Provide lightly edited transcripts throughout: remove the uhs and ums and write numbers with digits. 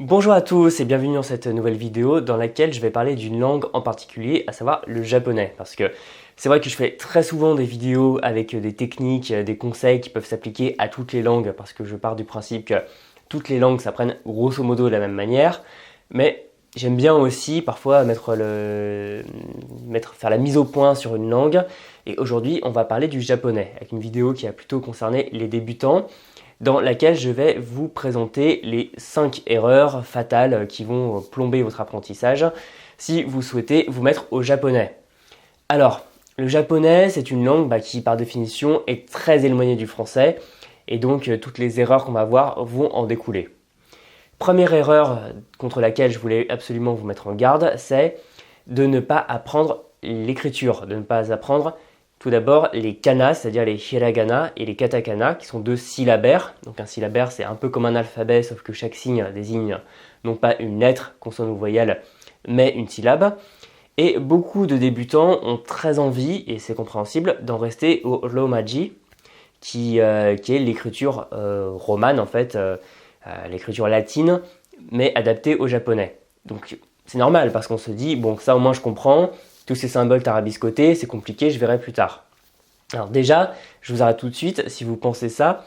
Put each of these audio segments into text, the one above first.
Bonjour à tous et bienvenue dans cette nouvelle vidéo dans laquelle je vais parler d'une langue en particulier, à savoir le japonais. Parce que c'est vrai que je fais très souvent des vidéos avec des techniques, des conseils qui peuvent s'appliquer à toutes les langues parce que je pars du principe que toutes les langues s'apprennent grosso modo de la même manière. Mais j'aime bien aussi parfois faire la mise au point sur une langue. Et aujourd'hui, on va parler du japonais avec une vidéo qui a plutôt concerné les débutants, dans laquelle je vais vous présenter les 5 erreurs fatales qui vont plomber votre apprentissage si vous souhaitez vous mettre au japonais. Alors, le japonais, c'est une langue qui, par définition, est très éloignée du français, et donc toutes les erreurs qu'on va voir vont en découler. Première erreur contre laquelle je voulais absolument vous mettre en garde, c'est de ne pas apprendre l'écriture, de ne pas apprendre tout d'abord les kanas, c'est-à-dire les hiragana et les katakana, qui sont deux syllabaires. Donc un syllabaire, c'est un peu comme un alphabet, sauf que chaque signe désigne non pas une lettre, consonne ou voyelle, mais une syllabe. Et beaucoup de débutants ont très envie, et c'est compréhensible, d'en rester au romaji, qui est l'écriture romane en fait, l'écriture latine, mais adaptée au japonais. Donc c'est normal, parce qu'on se dit, bon, ça au moins je comprends, tous ces symboles tarabiscotés, c'est compliqué, je verrai plus tard. Alors déjà, je vous arrête tout de suite, si vous pensez ça,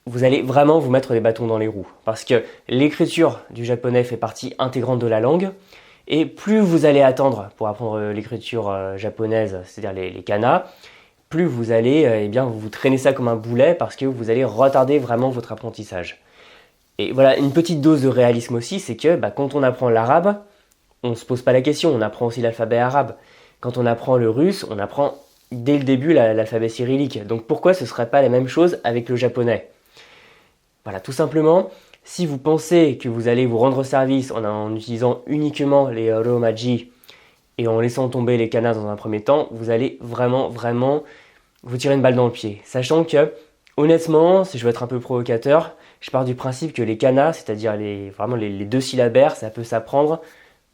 vous allez vraiment vous mettre des bâtons dans les roues. Parce que l'écriture du japonais fait partie intégrante de la langue, et plus vous allez attendre pour apprendre l'écriture japonaise, c'est-à-dire les kanas, plus vous allez vous traîner ça comme un boulet, parce que vous allez retarder vraiment votre apprentissage. Et voilà, une petite dose de réalisme aussi, c'est que quand on apprend l'arabe, on ne se pose pas la question, on apprend aussi l'alphabet arabe. Quand on apprend le russe, on apprend dès le début l'alphabet cyrillique. Donc pourquoi ce ne serait pas la même chose avec le japonais? Voilà, tout simplement, si vous pensez que vous allez vous rendre service en utilisant uniquement les romaji et en laissant tomber les kanas dans un premier temps, vous allez vraiment vous tirer une balle dans le pied. Sachant que, honnêtement, si je veux être un peu provocateur, je pars du principe que les kanas, c'est-à-dire les deux syllabaires, ça peut s'apprendre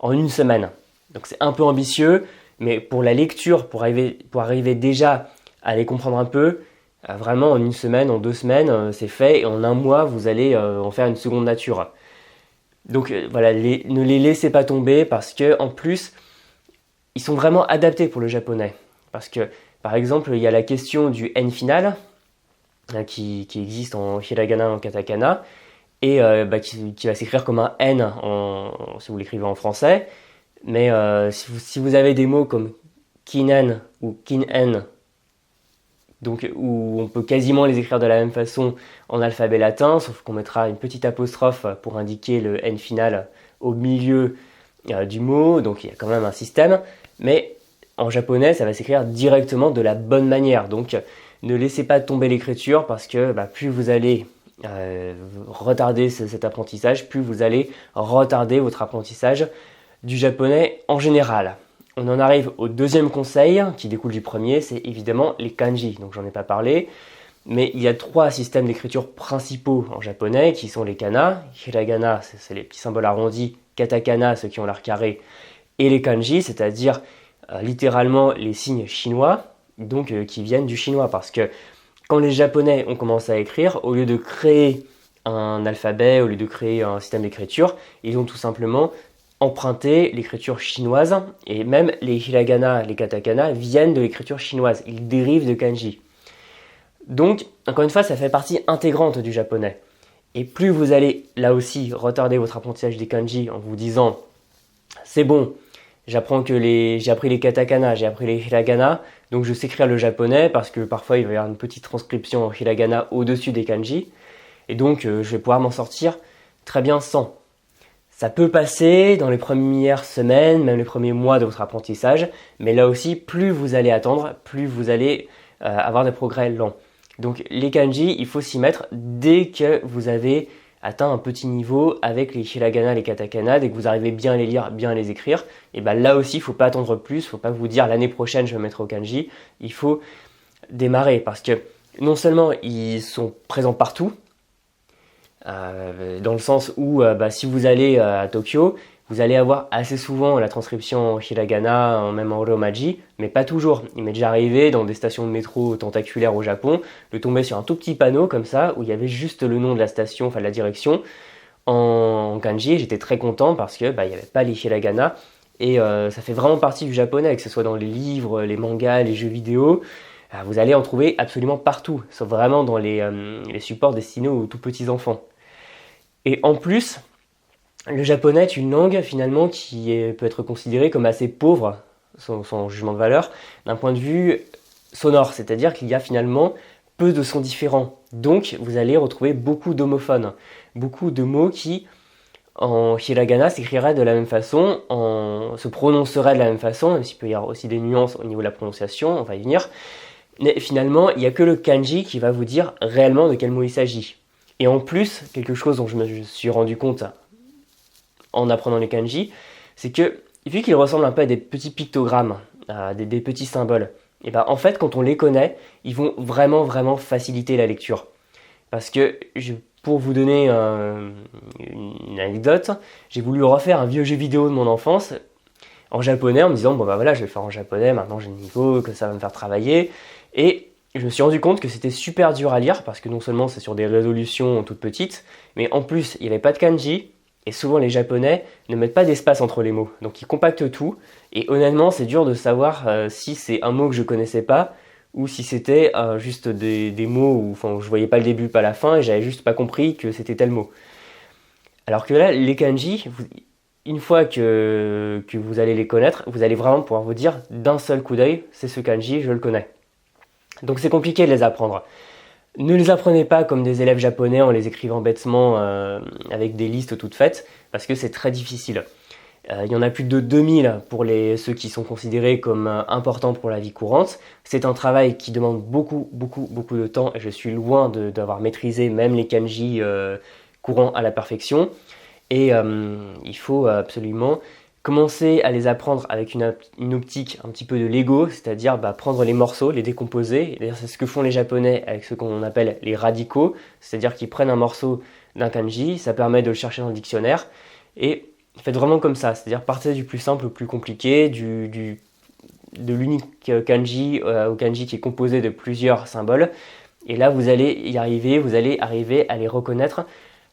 en une semaine. Donc c'est un peu ambitieux, mais pour la lecture, pour arriver déjà à les comprendre un peu, vraiment en une semaine, en 2 semaines, c'est fait, et en un mois, vous allez en faire une seconde nature. Donc voilà, ne les laissez pas tomber, parce que en plus, ils sont vraiment adaptés pour le japonais. Parce que, par exemple, il y a la question du N final, qui existe en hiragana, en katakana, et qui va s'écrire comme un N si vous l'écrivez en français. Mais si vous avez des mots comme kinen ou kinen, donc où on peut quasiment les écrire de la même façon en alphabet latin, sauf qu'on mettra une petite apostrophe pour indiquer le N final au milieu du mot, donc il y a quand même un système. Mais en japonais, ça va s'écrire directement de la bonne manière. Donc ne laissez pas tomber l'écriture, parce que plus vous allez retarder cet apprentissage, plus vous allez retarder votre apprentissage du japonais en général. On en arrive au deuxième conseil qui découle du premier, c'est évidemment les kanji. Donc j'en ai pas parlé, mais il y a 3 systèmes d'écriture principaux en japonais qui sont les kana. Hiragana, c'est les petits symboles arrondis, katakana, ceux qui ont l'air carré, et les kanji, c'est-à-dire littéralement les signes chinois, donc qui viennent du chinois, parce que quand les japonais ont commencé à écrire, au lieu de créer un alphabet, au lieu de créer un système d'écriture, ils ont tout simplement emprunté l'écriture chinoise, et même les hiragana, les katakana viennent de l'écriture chinoise, ils dérivent de kanji. Donc, encore une fois, ça fait partie intégrante du japonais. Et plus vous allez, là aussi, retarder votre apprentissage des kanji en vous disant « c'est bon, j'ai appris les katakana, j'ai appris les hiragana, donc je sais écrire le japonais, parce que parfois il va y avoir une petite transcription en hiragana au-dessus des kanji, et donc je vais pouvoir m'en sortir très bien sans. » Ça peut passer dans les premières semaines, même les premiers mois de votre apprentissage, mais là aussi, plus vous allez attendre, plus vous allez avoir des progrès lents. Donc les kanji, il faut s'y mettre dès que vous avez atteint un petit niveau avec les hiragana, les katakana, dès que vous arrivez bien à les lire, bien à les écrire. Et là aussi, il ne faut pas attendre plus, il ne faut pas vous dire l'année prochaine je vais me mettre au kanji. Il faut démarrer, parce que non seulement ils sont présents partout, dans le sens où si vous allez à Tokyo, vous allez avoir assez souvent la transcription en hiragana, même en romaji, mais pas toujours. Il m'est déjà arrivé dans des stations de métro tentaculaires au Japon de tomber sur un tout petit panneau comme ça, où il y avait juste le nom de la station, enfin de la direction, en kanji. J'étais très content parce que il n'y avait pas les hiragana. Et ça fait vraiment partie du japonais, que ce soit dans les livres, les mangas, les jeux vidéo. Vous allez en trouver absolument partout, sauf vraiment dans les supports destinés aux tout petits enfants. Et en plus, le japonais est une langue finalement peut être considérée comme assez pauvre, sans jugement de valeur, d'un point de vue sonore. C'est-à-dire qu'il y a finalement peu de sons différents. Donc vous allez retrouver beaucoup d'homophones, beaucoup de mots qui en hiragana s'écriraient de la même façon, se prononceraient de la même façon, même s'il peut y avoir aussi des nuances au niveau de la prononciation, on va y venir. Mais finalement, il n'y a que le kanji qui va vous dire réellement de quel mot il s'agit. Et en plus, quelque chose dont je me suis rendu compte en apprenant les kanji, c'est que vu qu'ils ressemblent un peu à des petits pictogrammes, à des petits symboles, et ben en fait, quand on les connaît, ils vont vraiment, vraiment faciliter la lecture. Parce que, pour vous donner une anecdote, j'ai voulu refaire un vieux jeu vidéo de mon enfance en japonais en me disant, bon bah voilà, je vais le faire en japonais, maintenant j'ai le niveau, que ça va me faire travailler. Et je me suis rendu compte que c'était super dur à lire parce que non seulement c'est sur des résolutions toutes petites, mais en plus il n'y avait pas de kanji. Et souvent les japonais ne mettent pas d'espace entre les mots, donc ils compactent tout. Et honnêtement, c'est dur de savoir si c'est un mot que je connaissais pas ou si c'était juste des mots où je voyais pas le début, pas la fin, et j'avais juste pas compris que c'était tel mot. Alors que là, les kanji, une fois que vous allez les connaître, vous allez vraiment pouvoir vous dire d'un seul coup d'œil, c'est ce kanji, je le connais. Donc c'est compliqué de les apprendre. Ne les apprenez pas comme des élèves japonais en les écrivant bêtement avec des listes toutes faites, parce que c'est très difficile. Il y en a plus de 2000 pour ceux qui sont considérés comme importants pour la vie courante. C'est un travail qui demande beaucoup, beaucoup, beaucoup de temps, et je suis loin d'avoir maîtrisé même les kanji courants à la perfection. Et il faut absolument commencer à les apprendre avec une optique un petit peu de Lego, c'est-à-dire prendre les morceaux, les décomposer. D'ailleurs, c'est ce que font les Japonais avec ce qu'on appelle les radicaux, c'est-à-dire qu'ils prennent un morceau d'un kanji, ça permet de le chercher dans le dictionnaire, et faites vraiment comme ça, c'est-à-dire partez du plus simple au plus compliqué, de l'unique kanji au kanji qui est composé de plusieurs symboles, et là vous allez y arriver, vous allez arriver à les reconnaître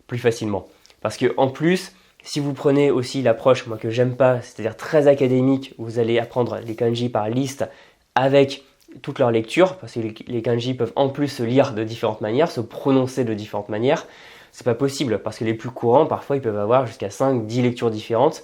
plus facilement. Parce que en plus, si vous prenez aussi l'approche, moi que j'aime pas, c'est-à-dire très académique, vous allez apprendre les kanji par liste avec toute leur lecture, parce que les kanji peuvent en plus se lire de différentes manières, se prononcer de différentes manières. C'est pas possible, parce que les plus courants, parfois, ils peuvent avoir jusqu'à 5-10 lectures différentes.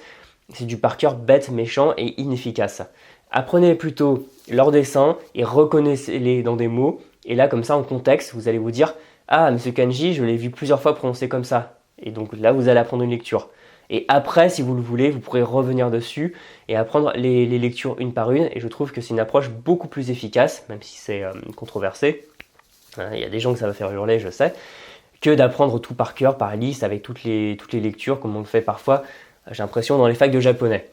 C'est du par cœur bête, méchant et inefficace. Apprenez plutôt leur dessin et reconnaissez-les dans des mots. Et là, comme ça, en contexte, vous allez vous dire « Ah, mais ce kanji, je l'ai vu plusieurs fois prononcé comme ça. » Et donc là, vous allez apprendre une lecture. Et après, si vous le voulez, vous pourrez revenir dessus et apprendre les lectures une par une. Et je trouve que c'est une approche beaucoup plus efficace, même si c'est controversé. Il y a des gens que ça va faire hurler, je sais, que d'apprendre tout par cœur, par liste, avec toutes les lectures, comme on le fait parfois, j'ai l'impression, dans les facs de japonais.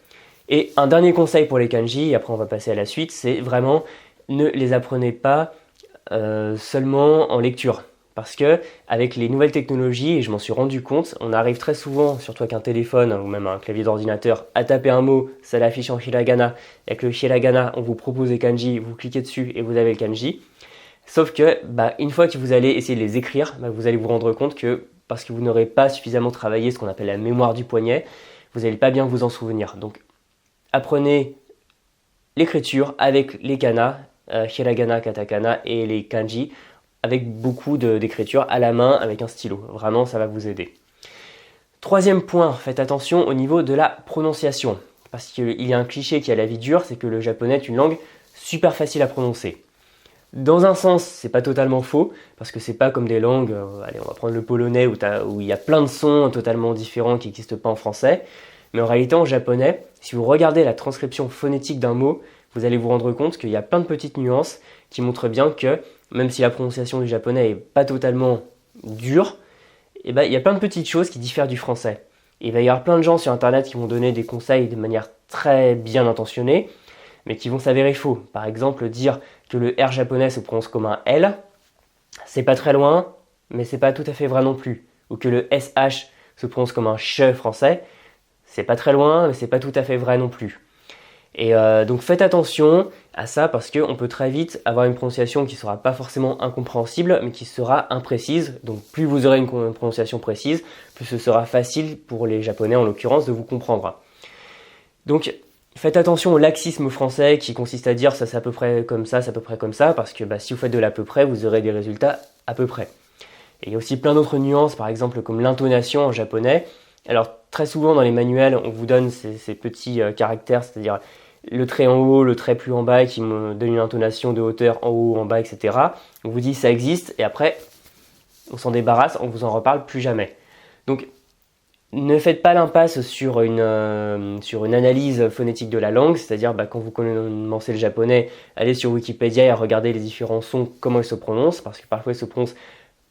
Et un dernier conseil pour les kanji, et après on va passer à la suite, c'est vraiment ne les apprenez pas seulement en lecture. Parce que avec les nouvelles technologies, et je m'en suis rendu compte, on arrive très souvent, surtout avec un téléphone ou même un clavier d'ordinateur, à taper un mot, ça l'affiche en hiragana. Avec le hiragana, on vous propose les kanji, vous cliquez dessus et vous avez le kanji. Sauf que, une fois que vous allez essayer de les écrire, vous allez vous rendre compte que, parce que vous n'aurez pas suffisamment travaillé ce qu'on appelle la mémoire du poignet, vous n'allez pas bien vous en souvenir. Donc, apprenez l'écriture avec les kana, hiragana, katakana et les kanji, avec beaucoup d'écriture à la main avec un stylo. Vraiment, ça va vous aider. Troisième point, faites attention au niveau de la prononciation. Parce qu'il y a un cliché qui a la vie dure, c'est que le japonais est une langue super facile à prononcer. Dans un sens, c'est pas totalement faux, parce que c'est pas comme des langues, allez, on va prendre le polonais où il y a plein de sons totalement différents qui n'existent pas en français. Mais en réalité, en japonais, si vous regardez la transcription phonétique d'un mot, vous allez vous rendre compte qu'il y a plein de petites nuances qui montrent bien que, même si la prononciation du japonais est pas totalement dure, il y a plein de petites choses qui diffèrent du français. Et il va y avoir plein de gens sur internet qui vont donner des conseils de manière très bien intentionnée, mais qui vont s'avérer faux. Par exemple, dire que le R japonais se prononce comme un L, c'est pas très loin, mais c'est pas tout à fait vrai non plus. Ou que le SH se prononce comme un CH français, c'est pas très loin, mais c'est pas tout à fait vrai non plus. Et donc faites attention à ça parce qu'on peut très vite avoir une prononciation qui ne sera pas forcément incompréhensible, mais qui sera imprécise. Donc plus vous aurez une prononciation précise, plus ce sera facile pour les Japonais en l'occurrence de vous comprendre. Donc faites attention au laxisme français qui consiste à dire ça c'est à peu près comme ça, c'est à peu près comme ça, parce que si vous faites de l'à peu près, vous aurez des résultats à peu près. Et il y a aussi plein d'autres nuances, par exemple comme l'intonation en japonais. Alors très souvent dans les manuels, on vous donne ces petits caractères, c'est-à-dire le trait en haut, le trait plus en bas qui me donne une intonation de hauteur en haut, en bas, etc. On vous dit ça existe et après on s'en débarrasse, on vous en reparle plus jamais. Donc ne faites pas l'impasse sur une analyse phonétique de la langue, c'est-à-dire quand vous commencez le japonais, allez sur Wikipédia et regardez les différents sons, comment ils se prononcent, parce que parfois ils se prononcent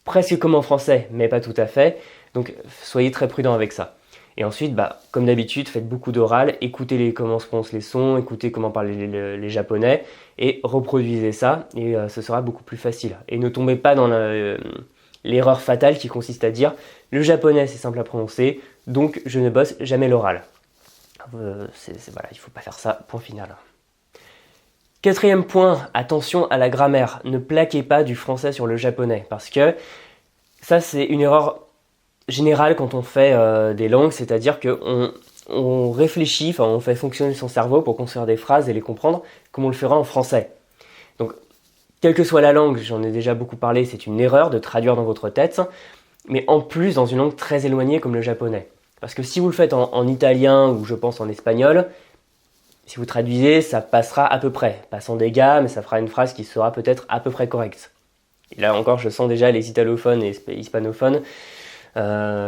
presque comme en français, mais pas tout à fait. Donc soyez très prudent avec ça. Et ensuite, comme d'habitude, faites beaucoup d'oral, écoutez comment se prononcent les sons, écoutez comment parlent les Japonais, et reproduisez ça, et ce sera beaucoup plus facile. Et ne tombez pas dans l'erreur fatale qui consiste à dire « le japonais c'est simple à prononcer, donc je ne bosse jamais l'oral ». Voilà, il ne faut pas faire ça, point final. Quatrième point, attention à la grammaire. Ne plaquez pas du français sur le japonais, parce que ça c'est une erreur générale quand on fait des langues, c'est-à-dire qu'on réfléchit, on fait fonctionner son cerveau pour construire des phrases et les comprendre comme on le fera en français. Donc, quelle que soit la langue, j'en ai déjà beaucoup parlé, c'est une erreur de traduire dans votre tête, mais en plus dans une langue très éloignée comme le japonais. Parce que si vous le faites en italien ou je pense en espagnol, si vous traduisez, ça passera à peu près. Pas sans dégâts, mais ça fera une phrase qui sera peut-être à peu près correcte. Et là encore, je sens déjà les italophones et hispanophones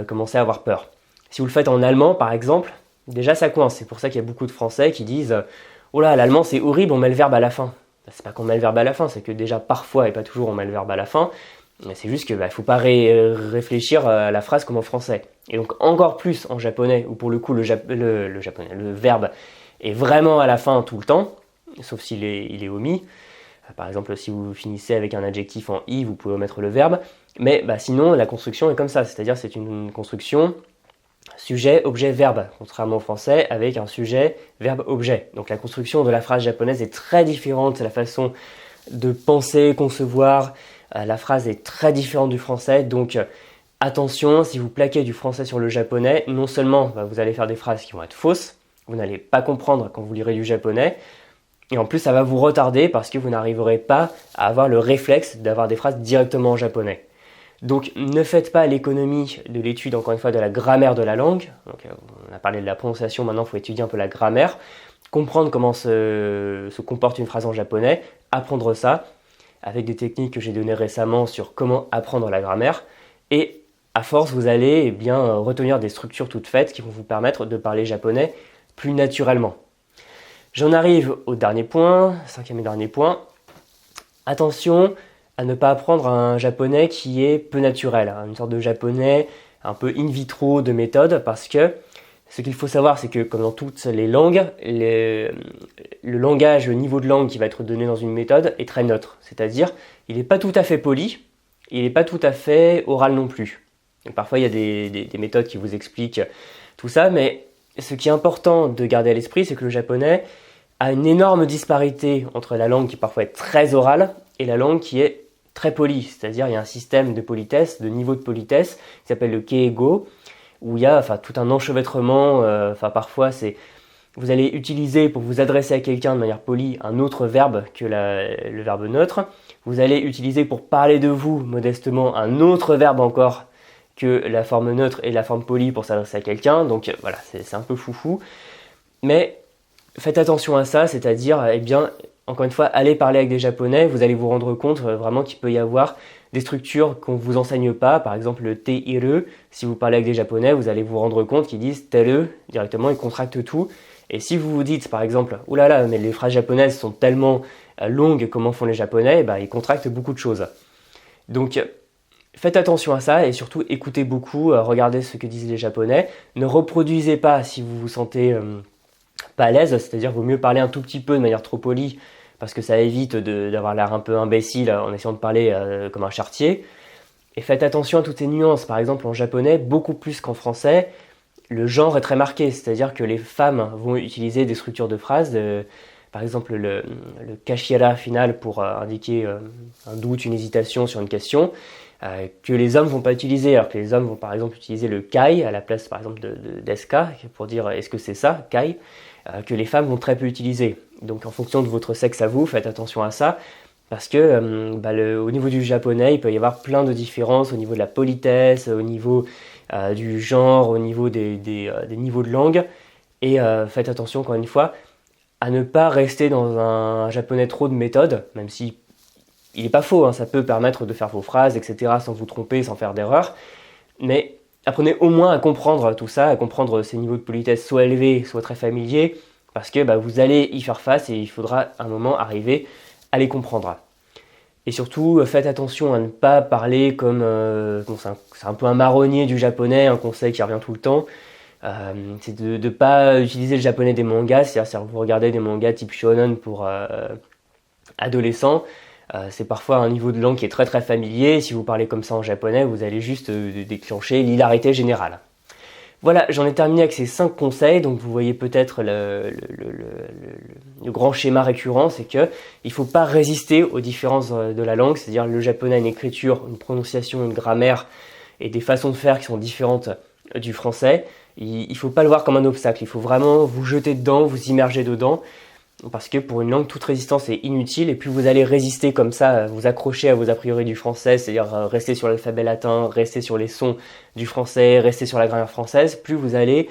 commencer à avoir peur. Si vous le faites en allemand, par exemple, déjà ça coince. C'est pour ça qu'il y a beaucoup de Français qui disent « Oh là, l'allemand c'est horrible, on met le verbe à la fin ». C'est pas qu'on met le verbe à la fin, c'est que déjà parfois et pas toujours on met le verbe à la fin. C'est juste qu'il ne faut pas réfléchir à la phrase comme en français. Et donc encore plus en japonais, où pour le coup le verbe est vraiment à la fin tout le temps, sauf s'il est omis. Par exemple, si vous finissez avec un adjectif en « i », vous pouvez omettre le verbe. Mais sinon, la construction est comme ça, c'est-à-dire c'est une construction sujet, objet, verbe, contrairement au français avec un sujet, verbe, objet. Donc la construction de la phrase japonaise est très différente, c'est la façon de penser, concevoir. La phrase est très différente du français, donc attention, si vous plaquez du français sur le japonais, non seulement vous allez faire des phrases qui vont être fausses, vous n'allez pas comprendre quand vous lirez du japonais, et en plus ça va vous retarder parce que vous n'arriverez pas à avoir le réflexe d'avoir des phrases directement en japonais. Donc ne faites pas l'économie de l'étude, encore une fois, de la grammaire de la langue. Donc, on a parlé de la prononciation, maintenant il faut étudier un peu la grammaire, comprendre comment se comporte une phrase en japonais, apprendre ça, avec des techniques que j'ai données récemment sur comment apprendre la grammaire. Et à force, vous allez retenir des structures toutes faites qui vont vous permettre de parler japonais plus naturellement. J'en arrive au dernier point, cinquième et dernier point. Attention à ne pas apprendre un japonais qui est peu naturel, une sorte de japonais un peu in vitro de méthode, parce que ce qu'il faut savoir, c'est que comme dans toutes les langues, le langage, le niveau de langue qui va être donné dans une méthode est très neutre. C'est-à-dire, il n'est pas tout à fait poli, il n'est pas tout à fait oral non plus. Donc, parfois, il y a des méthodes qui vous expliquent tout ça, mais ce qui est important de garder à l'esprit, c'est que le japonais a une énorme disparité entre la langue qui parfois est très orale et la langue qui est très polie. C'est-à-dire, il y a un système de politesse, de niveau de politesse, qui s'appelle le keigo, où il y a tout un enchevêtrement, parfois vous allez utiliser pour vous adresser à quelqu'un de manière polie un autre verbe que le verbe neutre, vous allez utiliser pour parler de vous modestement un autre verbe encore que la forme neutre et la forme polie pour s'adresser à quelqu'un, donc voilà, c'est un peu foufou, mais faites attention à ça, c'est-à-dire, encore une fois, allez parler avec des japonais, vous allez vous rendre compte vraiment qu'il peut y avoir des structures qu'on ne vous enseigne pas, par exemple le te-ire, si vous parlez avec des japonais, vous allez vous rendre compte qu'ils disent tere directement, ils contractent tout. Et si vous vous dites par exemple, oulala, mais les phrases japonaises sont tellement longues, comment font les japonais, ils contractent beaucoup de choses. Donc faites attention à ça et surtout écoutez beaucoup, regardez ce que disent les japonais. Ne reproduisez pas si vous vous sentez pas à l'aise, c'est-à-dire vaut mieux parler un tout petit peu de manière trop polie, parce que ça évite d'avoir l'air un peu imbécile en essayant de parler comme un charretier. Et faites attention à toutes ces nuances. Par exemple, en japonais, beaucoup plus qu'en français, le genre est très marqué, c'est-à-dire que les femmes vont utiliser des structures de phrases, par exemple le kashira final pour indiquer un doute, une hésitation sur une question, que les hommes vont pas utiliser, alors que les hommes vont par exemple utiliser le kai à la place par exemple deska pour dire est-ce que c'est ça, kai, que les femmes vont très peu utiliser. Donc en fonction de votre sexe à vous, faites attention à ça, parce que au niveau du japonais, il peut y avoir plein de différences au niveau de la politesse, au niveau du genre, au niveau des niveaux de langue, et faites attention encore une fois à ne pas rester dans un japonais trop de méthode, même si il n'est pas faux, hein, ça peut permettre de faire vos phrases, etc., sans vous tromper, sans faire d'erreur, mais apprenez au moins à comprendre tout ça, à comprendre ces niveaux de politesse soit élevés, soit très familiers, parce que vous allez y faire face et il faudra un moment arriver à les comprendre. Et surtout, faites attention à ne pas parler comme... c'est un peu un marronnier du japonais, un conseil qui revient tout le temps, c'est de ne pas utiliser le japonais des mangas, c'est-à-dire si vous regardez des mangas type shonen pour adolescents, c'est parfois un niveau de langue qui est très très familier. Si vous parlez comme ça en japonais, vous allez juste déclencher l'hilarité générale. Voilà, j'en ai terminé avec ces 5 conseils. Donc vous voyez peut-être le grand schéma récurrent, c'est que il faut pas résister aux différences de la langue. C'est-à-dire le japonais a une écriture, une prononciation, une grammaire et des façons de faire qui sont différentes du français. Il faut pas le voir comme un obstacle. Il faut vraiment vous jeter dedans, vous immerger dedans. Parce que pour une langue, toute résistance est inutile, et plus vous allez résister comme ça, vous accrocher à vos a priori du français, c'est-à-dire rester sur l'alphabet latin, rester sur les sons du français, rester sur la grammaire française, plus vous allez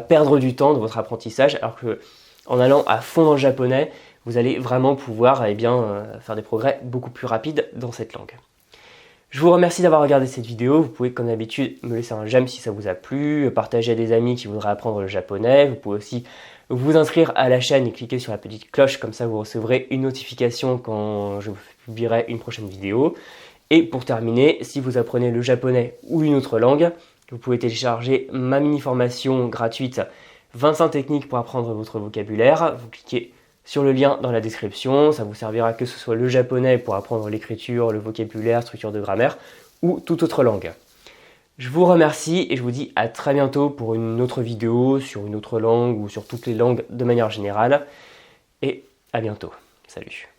perdre du temps de votre apprentissage, alors que en allant à fond dans le japonais, vous allez vraiment pouvoir faire des progrès beaucoup plus rapides dans cette langue. Je vous remercie d'avoir regardé cette vidéo. Vous pouvez comme d'habitude me laisser un j'aime si ça vous a plu, partager à des amis qui voudraient apprendre le japonais. Vous pouvez aussi vous inscrire à la chaîne et cliquer sur la petite cloche, comme ça vous recevrez une notification quand je publierai une prochaine vidéo. Et pour terminer, si vous apprenez le japonais ou une autre langue, vous pouvez télécharger ma mini-formation gratuite 25 techniques pour apprendre votre vocabulaire. Vous cliquez sur le lien dans la description, ça vous servira que ce soit le japonais pour apprendre l'écriture, le vocabulaire, structure de grammaire ou toute autre langue. Je vous remercie et je vous dis à très bientôt pour une autre vidéo sur une autre langue ou sur toutes les langues de manière générale. Et à bientôt. Salut.